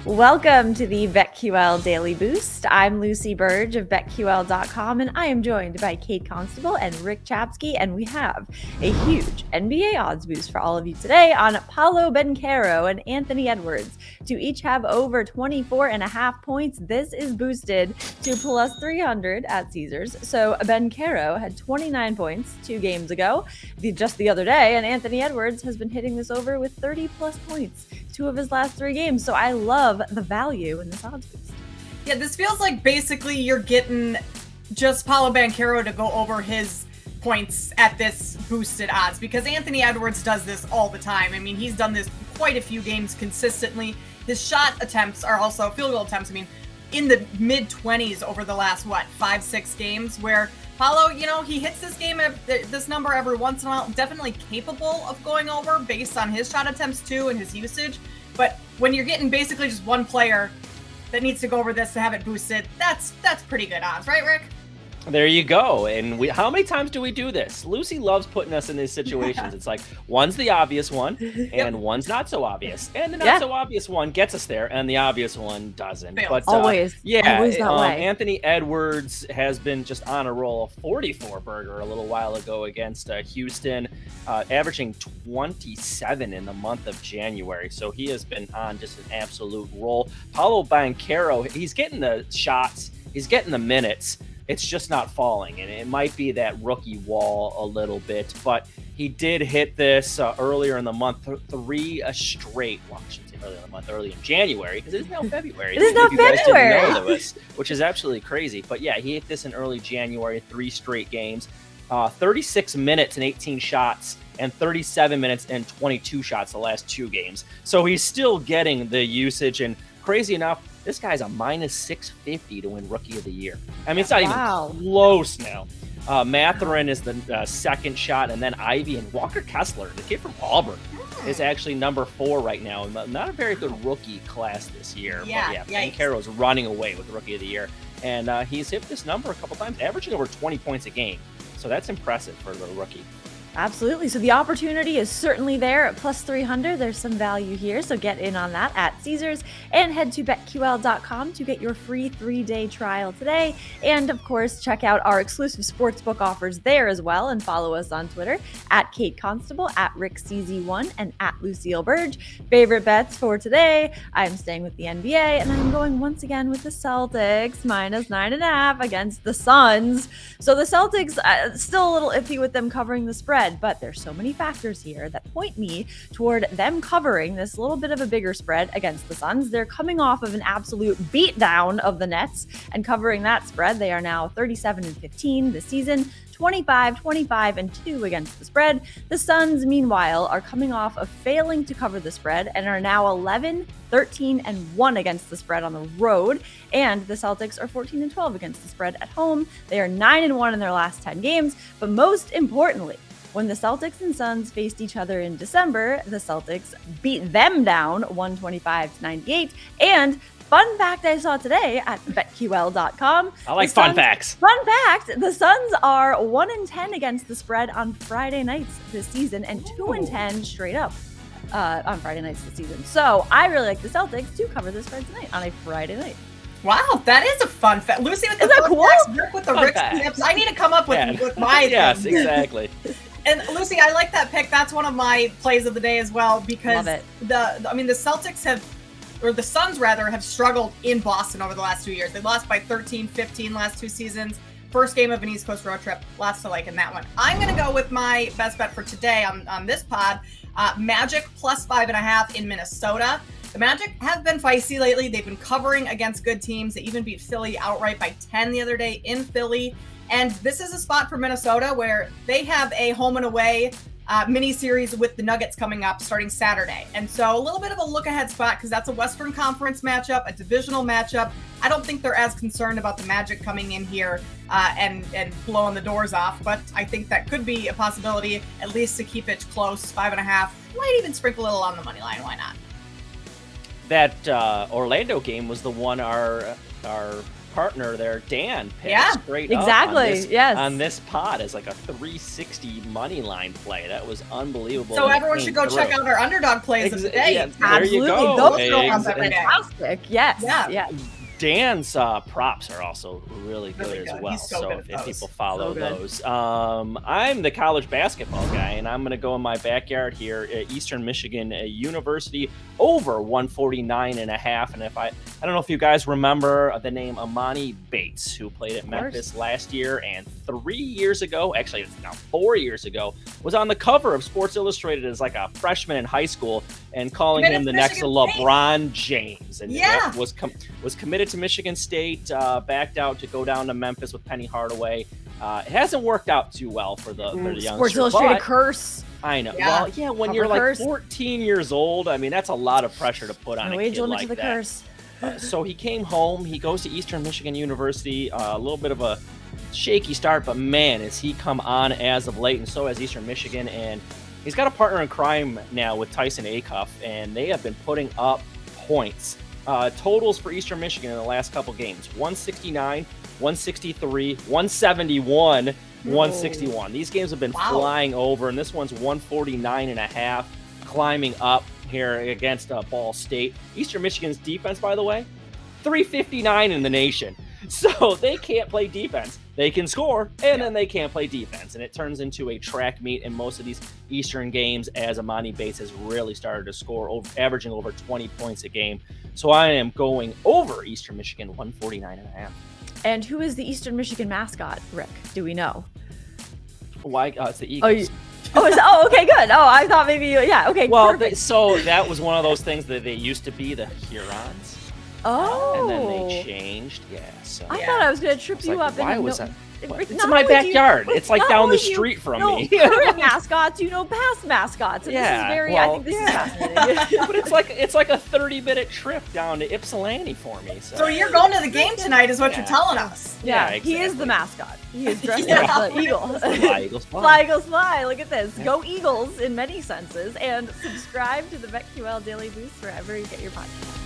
Welcome to the BetQL Daily Boost. I'm Lucy Burge of BetQL.com, and I am joined by Kate Constable and Rick Chapsky, and we have a huge NBA odds boost for all of you today on Paolo, Banchero, and Anthony Edwards to each have over 24.5 points. This is boosted to plus 300 at Caesars. So Banchero had 29 points 2 games ago, just the other day, and Anthony Edwards has been hitting this over with 30 plus points 2 of his last 3 games. So I love the value in this odds boost. Yeah, this feels like basically you're getting just Paolo Banchero to go over his points at this boosted odds, because Anthony Edwards does this all the time. I mean, he's done this quite a few games consistently. His shot attempts are also field goal attempts. I mean, in the mid 20s over the last 5-6 games, where Paolo, he hits this number every once in a while. Definitely capable of going over based on his shot attempts too and his usage. But when you're getting basically just one player that needs to go over this to have it boosted, that's pretty good odds, right, Rick? There you go. And how many times do we do this? Lucy loves putting us in these situations. It's like one's the obvious one and one's not so obvious. And the not so obvious one gets us there and the obvious one doesn't. But always that way. Anthony Edwards has been just on a roll. A 44 burger a little while ago against Houston, averaging 27 in the month of January. So he has been on just an absolute roll. Paolo Banchero, he's getting the shots, he's getting the minutes. It's just not falling, and it might be that rookie wall a little bit, but he did hit this earlier in the month, 3 straight. Well, I shouldn't say earlier in the month, early in January, because it is now February. It is now February. This, which is absolutely crazy. But yeah, he hit this in early January, 3 straight games, 36 minutes and 18 shots, and 37 minutes and 22 shots the last 2 games. So he's still getting the usage, and crazy enough, this guy's a minus 650 to win Rookie of the Year. I mean, it's not even close now. Mathurin is the second shot, and then Ivy and Walker Kessler, the kid from Auburn, is actually number 4 right now. Not a very good rookie class this year. Yeah, but Banchero's running away with Rookie of the Year. And he's hit this number a couple times, averaging over 20 points a game. So that's impressive for the rookie. Absolutely. So the opportunity is certainly there at plus 300. There's some value here. So get in on that at Caesars and head to BetQL.com to get your free 3-day trial today. And of course, check out our exclusive sportsbook offers there as well. And follow us on Twitter at Kate Constable, at RickCZ1, and at Lucille Burge. Favorite bets for today. I'm staying with the NBA, and I'm going once again with the Celtics, minus 9.5 against the Suns. So the Celtics, still a little iffy with them covering the spread. But there's so many factors here that point me toward them covering this little bit of a bigger spread against the Suns. They're coming off of an absolute beatdown of the Nets and covering that spread. They are now 37-15 this season, 25-25-2 against the spread. The Suns, meanwhile, are coming off of failing to cover the spread and are now 11-13-1 against the spread on the road. And the Celtics are 14-12 against the spread at home. They are 9-1 in their last 10 games. But most importantly, when the Celtics and Suns faced each other in December, the Celtics beat them down 125-98. And fun fact I saw today at BetQL.com. I like fun facts. Fun fact, the Suns are 1-10 against the spread on Friday nights this season and 2-10 straight up on Friday nights this season. So I really like the Celtics to cover the spread tonight on a Friday night. Wow, that is a fun fact. Lucy with the fun facts, Rick with the Rick tips. I need to come up with my Yes, exactly. And Lucy, I like that pick. That's one of my plays of the day as well, because the Celtics the Suns have struggled in Boston over the last 2 years. They lost by 13-15 last 2 seasons. First game of an East Coast road trip, lots to like in that one. I'm going to go with my best bet for today on this pod, Magic plus 5.5 in Minnesota. The Magic have been feisty lately. They've been covering against good teams. They even beat Philly outright by 10 the other day in Philly. And this is a spot for Minnesota where they have a home and away mini series with the Nuggets coming up starting Saturday. And so a little bit of a look ahead spot, because that's a Western Conference matchup, a divisional matchup. I don't think they're as concerned about the Magic coming in here and blowing the doors off, but I think that could be a possibility, at least to keep it close. 5.5, might even sprinkle a little on the money line. Why not? That Orlando game was the one our partner there, Dan, picked Yeah, straight exactly. on this pod as like a 360 money line play. That was unbelievable. So everyone should go check out our underdog plays of the day. Yeah, absolutely. there you go. Those go up every day. Fantastic. Yes. Yeah. Dan's props are also really good as well. He's so good if people follow So good. those, I'm the college basketball guy, and I'm going to go in my backyard here at Eastern Michigan University over 149.5. And I don't know if you guys remember the name Amani Bates, who played at Memphis last year, and 3 years ago, actually it's now 4 years ago, was on the cover of Sports Illustrated as like a freshman in high school, and calling him the next LeBron James. And was committed to Michigan State, backed out to go down to Memphis with Penny Hardaway. It hasn't worked out too well for the youngster. Sports Illustrated curse. I know. Yeah. Well, yeah, when you're like 14 years old, I mean, that's a lot of pressure to put on a kid like that. Curse. So he came home. He goes to Eastern Michigan University. A little bit of a shaky start, but man, has he come on as of late, and so has Eastern Michigan. And he's got a partner in crime now with Tyson Acuff, and they have been putting up points. Totals for Eastern Michigan in the last couple games: 169, 163, 171, 161. These games have been flying over, and this one's 149.5, climbing up here against Ball State. Eastern Michigan's defense, by the way, 359 in the nation. So they can't play defense. They can score, and then they can't play defense. And it turns into a track meet in most of these Eastern games, as Amani Bates has really started to score, averaging over 20 points a game. So I am going over Eastern Michigan, 149.5. And who is the Eastern Michigan mascot, Rick? Do we know? Why? It's the Eagles. Okay, good. Oh, I thought maybe, okay, well, perfect. So that was one of those things that they used to be the Hurons. And then they changed. Yeah. So I thought I was going to trip you up. Why was that? It's in my backyard. It's like down the street from me. Current mascots, past mascots. And this is very, I think this is fascinating. But it's like a 30-minute trip down to Ypsilanti for me. So you're going to the game tonight, is what you're telling us. Yeah, exactly. He is the mascot. He is dressed as the eagle. Fly, Eagles, fly. Fly, Eagles, fly. Look at this. Go Eagles in many senses. And subscribe to the BetQL Daily Boost wherever you get your podcast.